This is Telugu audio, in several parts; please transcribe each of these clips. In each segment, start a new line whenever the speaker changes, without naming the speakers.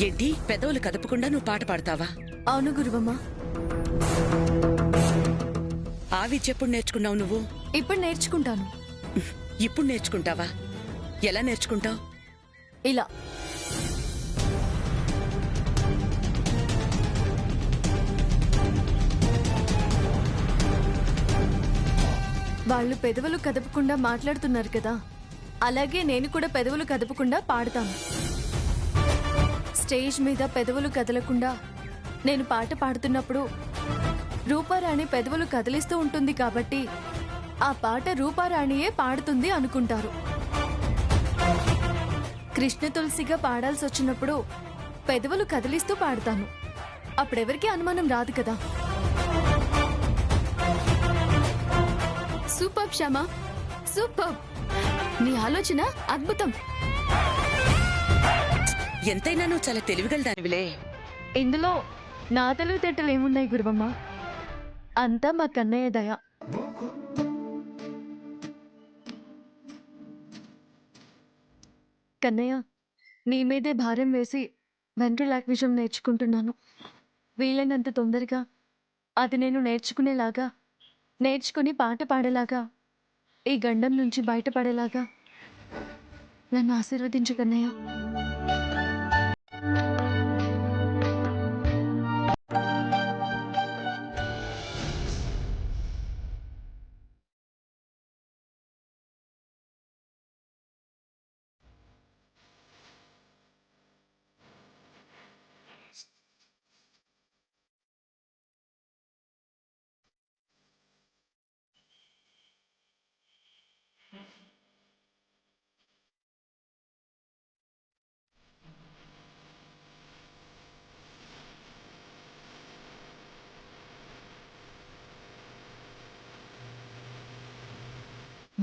ఏంటి పెదవులు కదపకుండా నువ్వు పాట పాడతావా?
అవును గురువమ్మ.
ఆ విద్య ఎప్పుడు నేర్చుకున్నావు నువ్వు?
ఇప్పుడు నేర్చుకుంటాను.
ఇప్పుడు నేర్చుకుంటావా? ఎలా నేర్చుకుంటావు?
ఇలా. వాళ్ళు పెదవులు కదపకుండా మాట్లాడుతున్నారు కదా, అలాగే నేను కూడా పెదవులు కదపకుండా పాడతాను. స్టేజ్ మీద పెదవులు కదలకుండా నేను పాట పాడుతున్నప్పుడు రూపారాణి పెదవులు కదిలిస్తూ ఉంటుంది కాబట్టి ఆ పాట రూపారాణియే పాడుతుంది అనుకుంటారు. కృష్ణ తులసిగా పాడాల్సి వచ్చినప్పుడు పెదవులు కదిలిస్తూ పాడతాను. అప్పుడెవరికీ అనుమానం రాదు కదా. Super Shyama, super. నీ ఆలోచన అద్భుతం.
ఎంతైనా నువ్వు చాలా తెలివిగలదానివిలే.
ఇందులో నా తెలివితేటలు ఏమున్నాయి గురువమ్మ? అంతా మా కన్నయ్య దయ. కన్నయ్య, నీ మీదే భారం వేసి వెంట్రులాక్ విషయం నేర్చుకుంటున్నాను. వీలైనంత తొందరగా అది నేను నేర్చుకునేలాగా, నేర్చుకుని పాట పాడేలాగా, ఈ గండం నుంచి బయటపడేలాగా నన్ను ఆశీర్వదించు కన్నయ్య.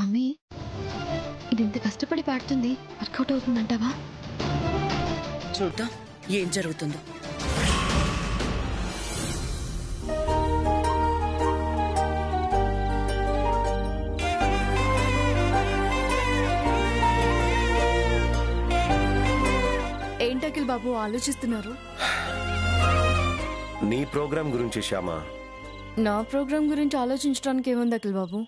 మమ్మీ, ఇది ఇంత కష్టపడి పాడుతుంది, వర్కౌట్ అవుతుందంటావా?
చూద్దాం ఏం జరుగుతుందో.
ఏంటకిల్ బాబు ఆలోచిస్తున్నారు?
నీ ప్రోగ్రాం గురించి శ్యామ.
నా ప్రోగ్రాం గురించి ఆలోచించడానికి ఏముంది అఖిల్ బాబు?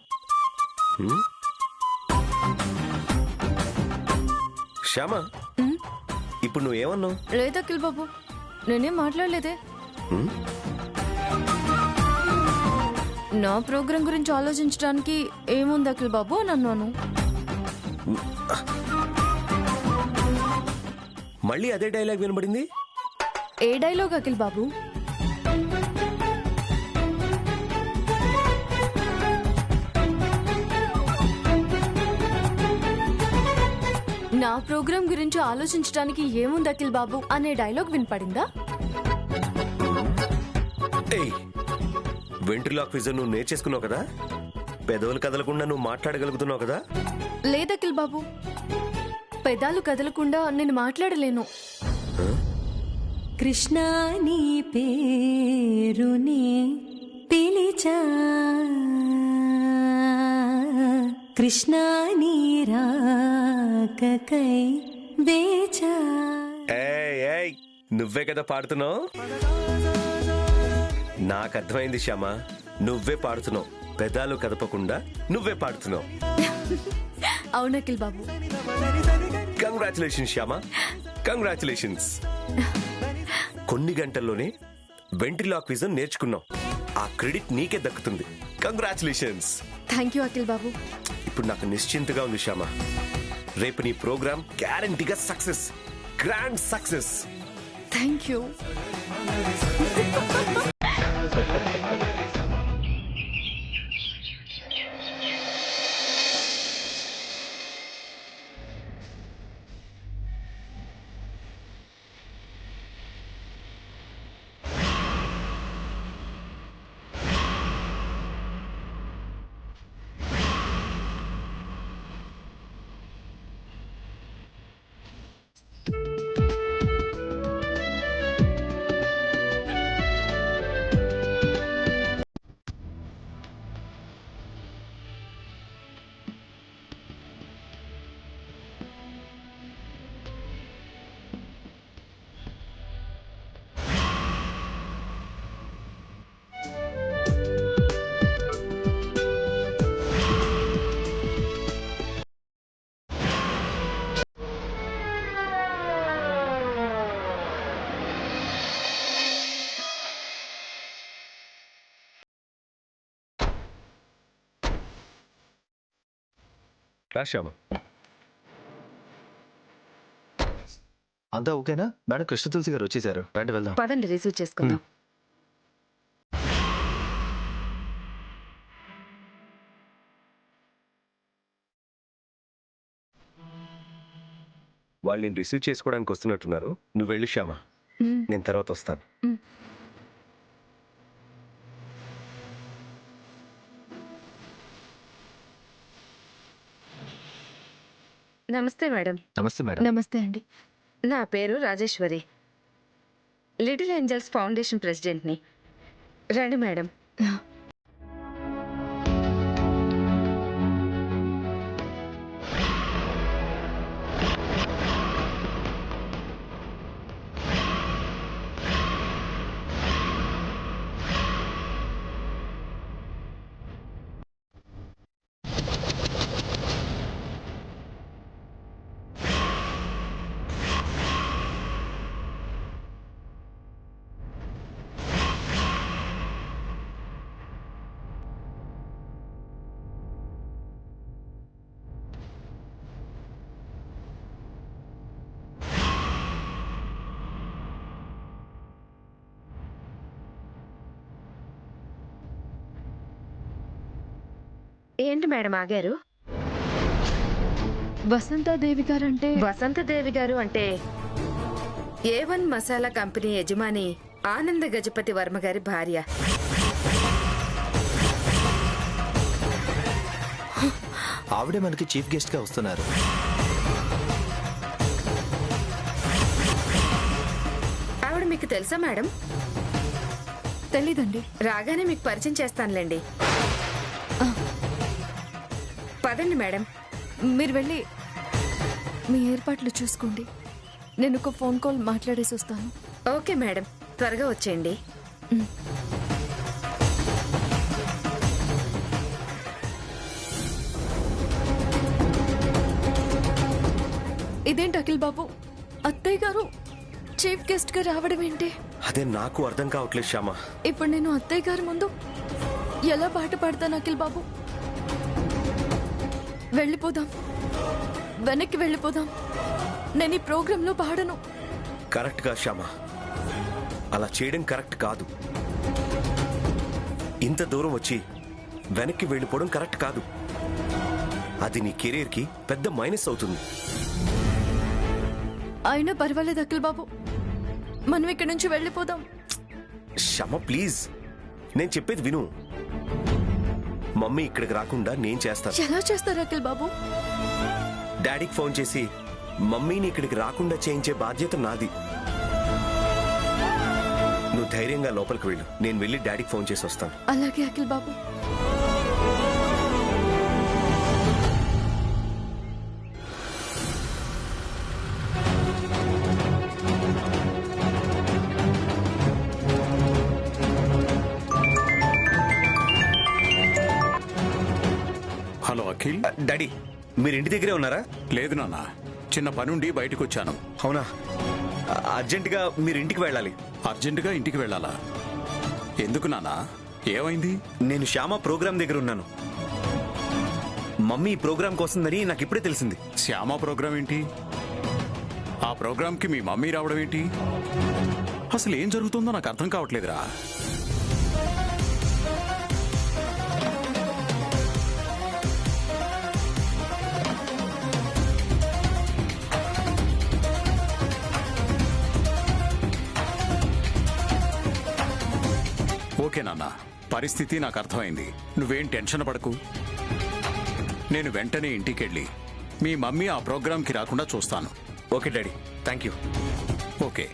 శ్యామ, ఇప్పుడు నువ్వేమన్నావు?
లేదు అఖిల్ బాబు, నేనేం మాట్లాడలేదే. నా ప్రోగ్రాం గురించి ఆలోచించడానికి ఏముంది అఖిల్ బాబు అని అన్నాను.
మళ్ళీ అదే డైలాగ్ వినబడింది.
ఏ డైలాగ్ అఖిల్ బాబు? నా ప్రోగ్రాం గురించి ఆలోచించడానికి ఏముంది అఖిల్ బాబు అనే డైలాగ్ వినపడిందా?
వెంట్రులాక్ విజన్ నువ్వు నేర్చేసుకున్నావు కదా, పెదవులు కదలకుండా నువ్వు మాట్లాడగలుగుతున్నావు కదా.
లేదు అఖిల్ బాబు, పెదాలు కదలకుండా నేను మాట్లాడలేను.
కృష్ణ నీ పేరునే పిలిచా, కృష్ణ నీ రాకకై వేచా.
నువ్వే కదా పాడుతున్నావు. నాకు అర్థమైంది శ్యామ, నువ్వే పాడుతున్నావు. పెదాలు కదపకుండా నువ్వే పాడుతున్నావు.
అవును అఖిల్ బాబు.
Congratulations Shyama, congratulations. కొన్ని గంటల్లోనే వెంట్రిలాక్ విజన్ నేర్చుకున్నావు. ఆ క్రెడిట్ నీకే దక్కుతుంది. Congratulations.
Thank you Akhil babu.
ఇప్పుడు నాకు నిశ్చింతగా ఉంది శ్యామ. రేపు నీ ప్రోగ్రామ్ గ్యారంటీగా success, grand success.
Thank you.
రా శ్యామ.
అంతా ఓకేనా? మేడం కృష్ణ తులసి గారు వచ్చేసారు, రండి వెళ్దాం.
పదండి రిసీవ్ చేసుకుందాం.
వాళ్ళు నేను రిసీవ్ చేసుకోవడానికి వస్తున్నట్టున్నారు. నువ్వు వెళ్ళు శ్యామ, నేను తర్వాత వస్తాను.
నమస్తే మేడం.
నమస్తే మేడం.
నమస్తే అండి.
నా పేరు రాజేశ్వరి, లిటిల్ ఏంజల్స్ ఫౌండేషన్ ప్రెసిడెంట్ని. రండి మేడం. ఏంటి మేడం ఆగారు?
వసంతాదేవి గారంటే
వసంతదేవి గారు అంటే A1 మసాలా కంపెనీ యజమాని ఆనంద గజపతి వర్మ గారి భార్య.
ఆవిడే మనకి చీఫ్ గెస్ట్ గా వస్తున్నారు.
ఆవిడ మీకు తెలుసా మేడం?
తెలీదండి.
రాగానే మీకు పరిచయం చేస్తానులేండి. పదండి మేడం.
మీరు వెళ్ళి మీ ఏర్పాట్లు చూసుకోండి. నేను ఒక ఫోన్ కాల్ మాట్లాడేసి వస్తాను.
ఓకే మేడం, త్వరగా వచ్చేయండి.
ఇదేంటి అఖిల్ బాబు, అత్తయ్య గారు చీఫ్ గెస్ట్ గా రావడం ఏంటి?
అదే నాకు అర్థం కావట్లేదు శ్యామ.
ఇప్పుడు నేను అత్తయ్య గారి ముందు ఎలా పాట పాడతాను అఖిల్ బాబు? వెళ్ళిపోదాం, వెనక్కి వెళ్ళిపోదాం. నేను ఈ ప్రోగ్రాంలో పాడను.
కరెక్ట్ గా శ్యామ, అలా చేయడం కరెక్ట్ కాదు. ఇంత దూరం వచ్చి వెనక్కి వెళ్ళిపోవడం కరెక్ట్ కాదు. అది నీ కెరీర్ కి పెద్ద మైనస్ అవుతుంది.
అయినా పర్వాలేదు అఖిల్ బాబు, మనం ఇక్కడి నుంచి వెళ్ళిపోదాం.
శ్యామ ప్లీజ్, నేను చెప్పేది విను. మమ్మీ ఇక్కడికి రాకుండా నేను చేస్తాను.
ఎలా చేస్తారు అఖిల్ బాబు?
డాడీకి ఫోన్ చేసి మమ్మీని ఇక్కడికి రాకుండా చేయించే బాధ్యత నాది. నువ్వు ధైర్యంగా లోపలికి వెళ్ళు, నేను వెళ్ళి డాడీకి ఫోన్ చేసి వస్తాను.
అలాగే అఖిల్ బాబు.
హలో అఖిల్.
డాడీ, మీరు ఇంటి దగ్గరే ఉన్నారా?
లేదు నాన్న, చిన్న పనుండి బయటకు వచ్చాను.
అవునా? అర్జెంటుగా మీరు ఇంటికి వెళ్ళాలి.
అర్జెంటుగా ఇంటికి వెళ్ళాలా? ఎందుకు నాన్న, ఏమైంది?
నేను శ్యామ ప్రోగ్రామ్ దగ్గర ఉన్నాను. మమ్మీ ఈ ప్రోగ్రామ్ కోసందని నాకు ఇప్పుడే తెలిసింది.
శ్యామ ప్రోగ్రాం ఏంటి? ఆ ప్రోగ్రాంకి మీ మమ్మీ రావడం ఏంటి? అసలు ఏం జరుగుతుందో నాకు అర్థం కావట్లేదురా. ఓకే నాన్న, పరిస్థితి నాకు అర్థమైంది. నువ్వేం టెన్షన్ పడకు. నేను వెంటనే ఇంటికెళ్ళి మీ మమ్మీ ఆ ప్రోగ్రాంకి రాకుండా చూస్తాను.
Okay daddy, thank you.
Okay.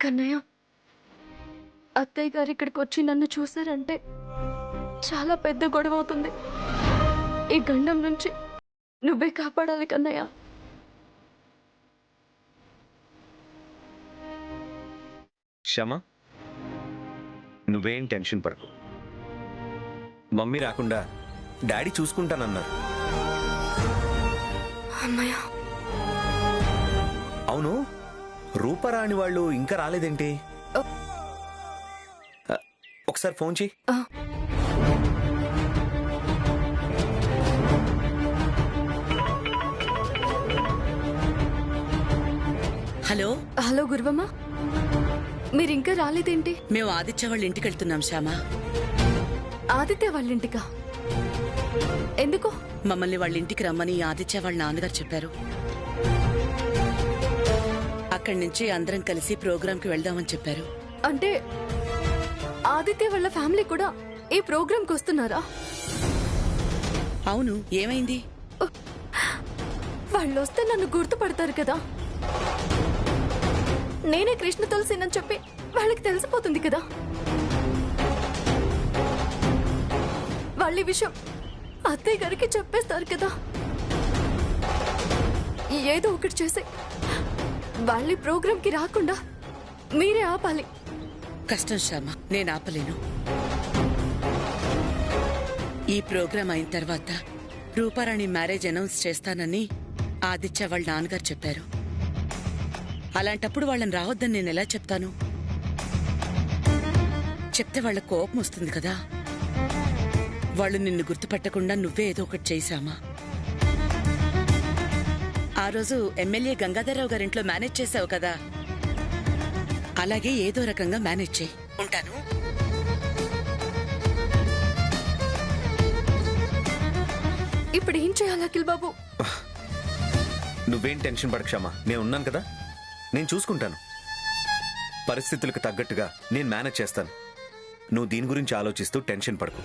Kannayya, అత్తయ్య గారు ఇక్కడికి వచ్చి నన్ను చూశారంటే చాలా పెద్ద గొడవ అవుతుంది. ఈ గండం నుంచి నువ్వే కాపాడాలి కన్నయ్య.
శ్యామ, నువ్వేం టెన్షన్ పడకు. మమ్మీ రాకుండా డాడీ చూసుకుంటానన్నారు.
అమ్మయ్య.
అవును, రూపరాణి వాళ్ళు ఇంకా రాలేదేంటి?
ఓ.
ఒకసారి ఫోన్ చేయి.
ఆ.
హలో,
హలో గురువమ్మ, మీరింకా రాలేదేంటి?
మేము ఆదిత్య వాళ్ళ ఇంటికి వెళ్తున్నాం శ్యామ.
ఆదిత్య వాళ్ళింటికా? ఎందుకు?
మమ్మల్ని వాళ్ళ ఇంటికి రమ్మని ఆదిత్య వాళ్ళ నాన్నగారు చెప్పారు. అక్కడి నుంచి అందరం కలిసి ప్రోగ్రాంకి వెళ్దామని చెప్పారు.
అంటే ఆదిత్య వాళ్ళ ఫ్యామిలీ కూడా ఈ ప్రోగ్రాంకి వస్తున్నారా?
అవును, ఏమైంది?
వాళ్ళు వస్తే నన్ను గుర్తుపడతారు కదా. నేనే కృష్ణ తులసినని చెప్పి వాళ్ళకి తెలిసిపోతుంది కదా. వాళ్ళ ఈ విషయం అత్తయ్య గారికి చెప్పేస్తారు కదా. ఏదో ఒకటి చేసి వాళ్ళ ప్రోగ్రాంకి రాకుండా మీరే ఆపాలి.
కష్టం శ్యామ, నేను ఆపలేను. ఈ ప్రోగ్రాం అయిన తర్వాత రూపారాణి మ్యారేజ్ అనౌన్స్ చేస్తానని ఆదిత్య వాళ్ళ నాన్నగారు చెప్పారు. అలాంటప్పుడు వాళ్ళని రావద్దని నేను ఎలా చెప్తాను? చెప్తే వాళ్ళ కోపం వస్తుంది కదా. వాళ్ళు నిన్ను గుర్తుపెట్టకుండా నువ్వే ఏదో ఒకటి చేశామా? ఆ రోజు ఎమ్మెల్యే గంగాధరరావు గారింట్లో మేనేజ్ చేసావు కదా, అలాగే ఏదో రకంగా మేనేజ్ చేయి. ఉంటాను.
ఇప్పుడు ఏం చేయాలి అఖిల్ బాబు?
నువ్వేం టెన్షన్ పడకు క్షమా, నేను ఉన్నాను కదా, నేను చూసుకుంటాను. పరిస్థితులకు తగ్గట్టుగా నేను మేనేజ్ చేస్తాను. నువ్వు దీని గురించి ఆలోచిస్తూ టెన్షన్ పడకు.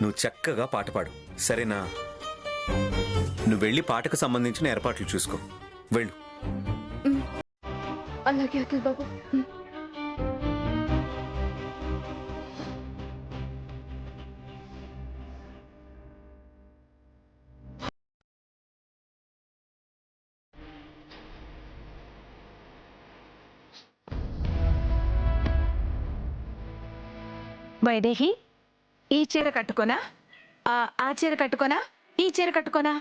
నువ్వు చక్కగా పాట పాడు, సరేనా? నువ్వు వెళ్ళి పాటకు సంబంధించిన ఏర్పాట్లు చూసుకో. వెళ్ళు.
అలాగే అఖిల్ బాబు.
వైదేహి, ఈ చీర కట్టుకోనా, ఆ చీర కట్టుకోనా, ఈ చీర కట్టుకోనా?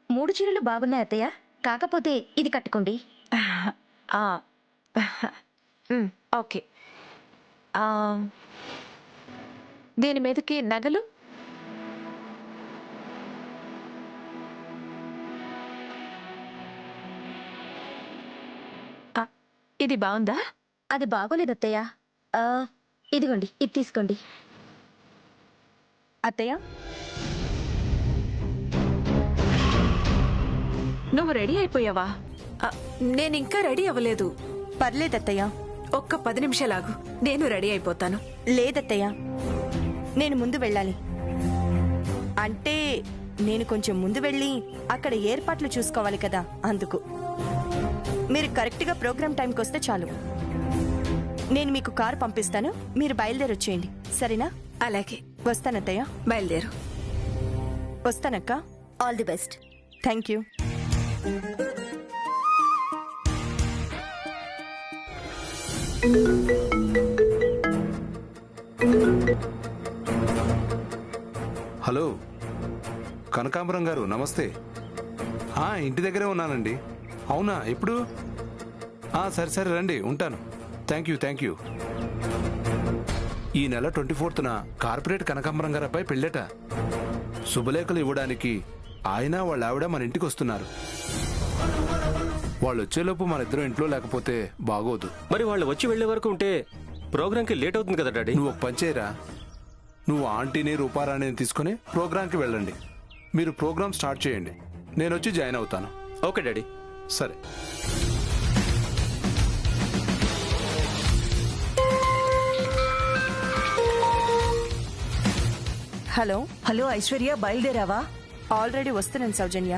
3 చీరలు బాగున్నాయి అత్తయ్య, కాకపోతే ఇది కట్టుకోండి.
ఓకే. దీని మీదకి నగలు? ఇది బాగుందా?
అది బాగోలేదు అత్తయ్య. ఇదిగోండి, ఇది తీసుకోండి.
అత్తయ్య, నువ్వు రెడీ అయిపోయావా?
నేను ఇంకా రెడీ అవ్వలేదు.
పర్లేదత్తయ్య,
ఒక్క 10 నిమిషాలాగు, నేను రెడీ అయిపోతాను.
లేదత్తయ్య, నేను ముందు వెళ్ళాలి. అంటే నేను కొంచెం ముందు వెళ్ళి అక్కడ ఏర్పాట్లు చూసుకోవాలి కదా, అందుకు. మీరు కరెక్ట్గా ప్రోగ్రామ్ టైంకి వస్తే చాలు. నేను మీకు కారు పంపిస్తాను, మీరు బయలుదేరి వచ్చేయండి, సరేనా?
అలాగే,
వస్తానత్తయ్య.
బయలుదేరు.
వస్తానక్క.
All the best.
Thank you.
Hello Kanakambaram garu, నమస్తే. ఇంటి దగ్గరే ఉన్నానండి. అవునా, ఎప్పుడు? సరే సరే రండి, ఉంటాను. Thank you. ఈ నెల 24న కార్పొరేట్ కనకాంబరం గారి అబ్బాయి పెళ్ళట. శుభలేఖలు ఇవ్వడానికి ఆయన వాళ్ళ ఆవిడ మన ఇంటికి వస్తున్నారు. వాళ్ళు వచ్చేలోపు మన ఇద్దరం ఇంట్లో లేకపోతే బాగోదు.
మరి వాళ్ళు వచ్చి వెళ్లే వరకు ఉంటే ప్రోగ్రాంకి లేట్ అవుతుంది కదా డాడీ.
నువ్వు ఒక పని చేయరా, నువ్వు ఆంటీని రూపారాణిని తీసుకుని ప్రోగ్రాంకి వెళ్ళండి. మీరు ప్రోగ్రాం స్టార్ట్ చేయండి, నేను వచ్చి జాయిన్ అవుతాను.
Okay daddy.
సరే.
హలో
ఐశ్వర్య, బయలుదేరావా?
ఆల్రెడీ వస్తున్నాను సౌజన్య.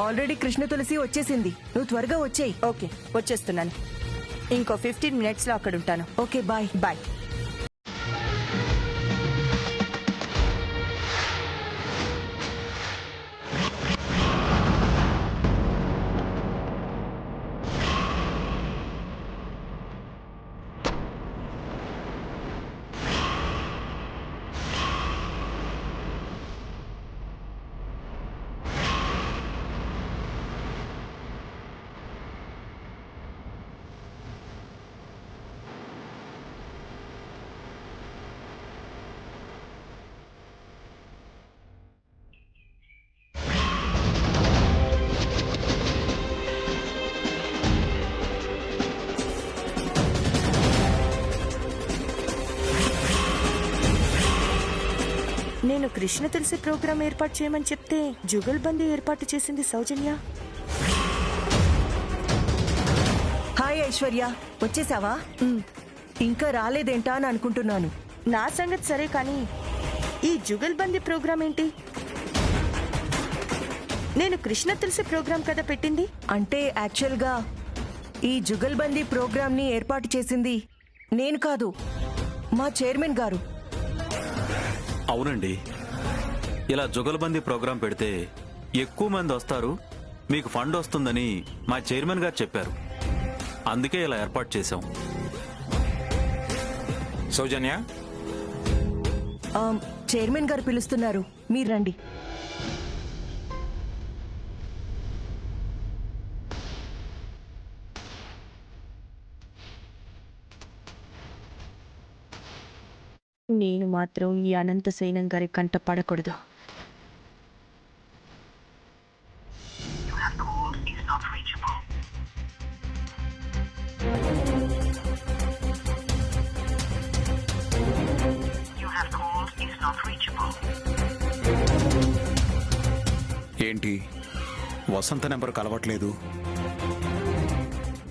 ఆల్రెడీ కృష్ణ తులసి వచ్చేసింది, నువ్వు త్వరగా వచ్చేయి.
ఓకే, వచ్చేస్తున్నాను. ఇంకో 15 మినిట్స్లో అక్కడ ఉంటాను.
Okay, bye.
బాయ్. నేను కృష్ణ తులసి ప్రోగ్రాం ఏర్పాటు చేయమని చెప్తే జుగల్బందీ ఏర్పాటు చేసింది సౌజన్య.
హాయ్ ఐశ్వర్య, వచ్చేసావా? ఇంకా రాలేదేంటా అని అనుకుంటున్నాను.
నా సంగతి సరే కానీ ఈ జుగల్బందీ ప్రోగ్రాం ఏంటి? నేను కృష్ణ తులసి ప్రోగ్రాం కదా పెట్టింది.
అంటే యాక్చువల్గా ఈ జుగల్బందీ ప్రోగ్రాంని ఏర్పాటు చేసింది నేను కాదు, మా చైర్మన్ గారు.
అవునండి, ఇలా జుగల్బందీ ప్రోగ్రాం పెడితే ఎక్కువ మంది వస్తారు, మీకు ఫండ్ వస్తుందని మా చైర్మన్ గారు చెప్పారు. అందుకే ఇలా ఏర్పాటు చేశాం.
సౌజన్య,
చైర్మన్ గారు పిలుస్తున్నారు, మీరు రండి.
నేను మాత్రం ఈ అనంత సైనం గారి కంట పడకూడదు.
ఏంటి వసంత నెంబర్ కలవట్లేదు?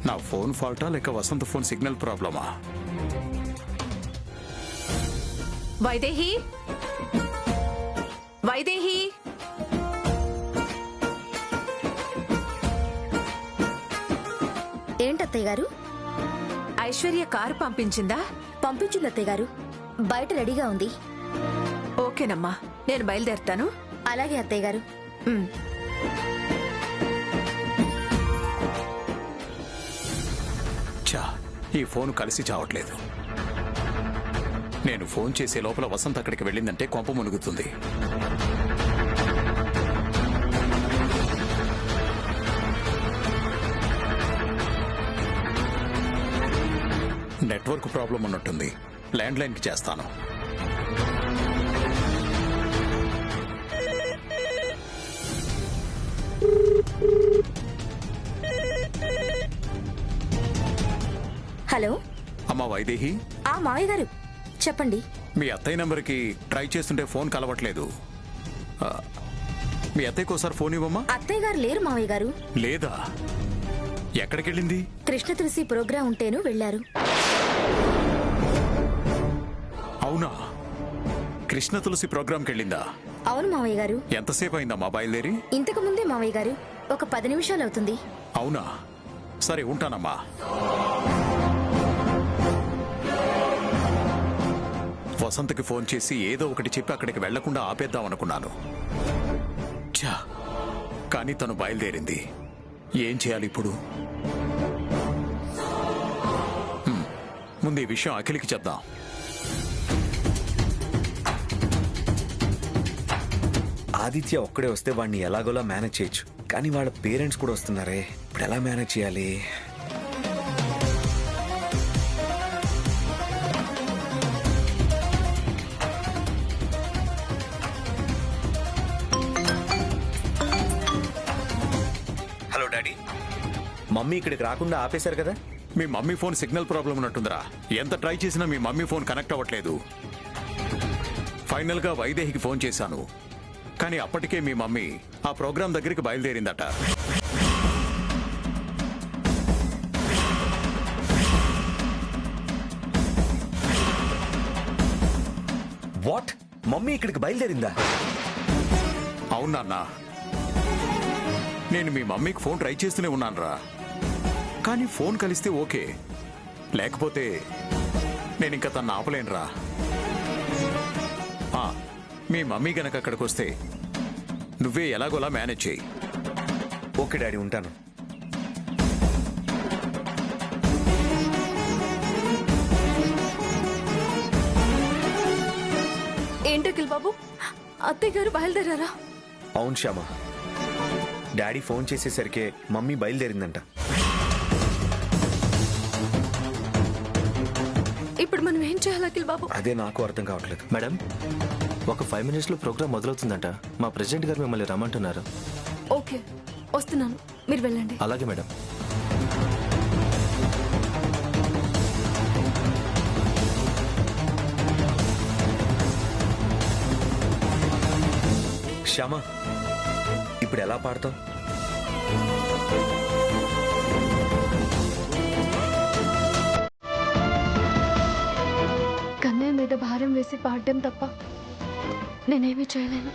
నా ఫోన్ ఫాల్టా లేక వసంత ఫోన్ సిగ్నల్ ప్రాబ్లమా?
వైదేహి, వైదేహి,
ఏంటత్తయ్య గారు?
ఐశ్వర్య కారు పంపించిందా?
పంపించింది అత్తయ్య గారు, బయట రెడీగా ఉంది.
ఓకేనమ్మా, నేను బయలుదేరుతాను.
అలాగే అత్తయ్య గారు.
చా, ఈ ఫోన్ కలిసి చావట్లేదు. నేను ఫోన్ చేసే లోపల వసంత్ అక్కడికి వెళ్ళిందంటే కొంప మునుగుతుంది. నెట్వర్క్ ప్రాబ్లం ఉన్నట్టుంది. ల్యాండ్ లైన్కి చేస్తాను.
హలో
అమ్మా వైదేహి.
మావయ్య గారు చెప్పండి.
మీ అత్తయ్య నంబర్కి ట్రై చేస్తుంటే ఫోన్ కలవట్లేదు. మీ అత్తయ్యకి ఒకసారి ఫోన్ ఇవ్వమ్మా.
అత్తయ్య గారు లేరు మావయ్య గారు.
లేదా? ఎక్కడికి వెళ్ళింది?
కృష్ణ తులసి ప్రోగ్రాం ఉంటేను వెళ్లారు.
అవునా? కృష్ణ తులసి ప్రోగ్రాంకి వెళ్ళిందా?
అవును మావయ్య గారు.
ఎంతసేపు అయిందమ్మా బయలుదేరి?
ఇంతకు ముందే మావయ్య గారు, ఒక 10 నిమిషాలు అవుతుంది.
అవునా? సరే ఉంటానమ్మా. వసంతకి ఫోన్ చేసి ఏదో ఒకటి చెప్పి అక్కడికి వెళ్లకుండా ఆపేద్దాం అనుకున్నాను. ఛా, కానీ తను బయలుదేరింది. ఏం చేయాలి ఇప్పుడు? ముందు ఈ విషయం అఖిల్కి చెప్దాం.
ఆదిత్య ఒక్కడే వస్తే వాడిని ఎలాగోలా మేనేజ్ చేయొచ్చు, కానీ వాళ్ళ పేరెంట్స్ కూడా వస్తున్నారే, ఇప్పుడు ఎలా మేనేజ్ చేయాలి? హలో డాడీ, మమ్మీ ఇక్కడికి రాకుండా ఆపేశారు కదా?
మీ మమ్మీ ఫోన్ సిగ్నల్ ప్రాబ్లం ఉన్నట్టుందిరా. ఎంత ట్రై చేసినా మీ మమ్మీ ఫోన్ కనెక్ట్ అవ్వట్లేదు. ఫైనల్ గా వైదేహికి ఫోన్ చేశాను, కానీ అప్పటికే మీ మమ్మీ ఆ ప్రోగ్రాం దగ్గరికి బయలుదేరిందట.
వాట్? మమ్మీ ఇక్కడికి బయలుదేరిందా?
అవునన్నా, నేను మీ మమ్మీకి ఫోన్ ట్రై చేస్తూనే ఉన్నానురా. కానీ ఫోన్ కలిస్తే ఓకే, లేకపోతే నేను ఇంకా తను ఆపలేనురా. మీ మమ్మీ గనక అక్కడికి వస్తే నువ్వే ఎలాగోలా మేనేజ్ చేయి.
ఓకే డాడీ, ఉంటాను.
ఏంటకిల్ బాబు, అత్తయ్య గారు బయలుదేరారా?
అవును శ్యామ, డాడీ ఫోన్ చేసేసరికి మమ్మీ బయలుదేరిందంట.
ఇప్పుడు మనం ఏం చేయాలి అఖిల్ బాబు?
అదే నాకు అర్థం కావట్లేదు.
మేడం, ఒక 5 minutes లో ప్రోగ్రామ్ మొదలవుతుందంట. మా ప్రెసిడెంట్ గారు మిమ్మల్ని రమ్మంటున్నారు.
ఓకే, వస్తున్నాను, మీరు వెళ్ళండి.
అలాగే మేడం.
శ్యామ ఇప్పుడు ఎలా పాడతావు?
కన్నయ్య మీద భారం వేసి పాడడం తప్ప నేనేమీ చేయలేను.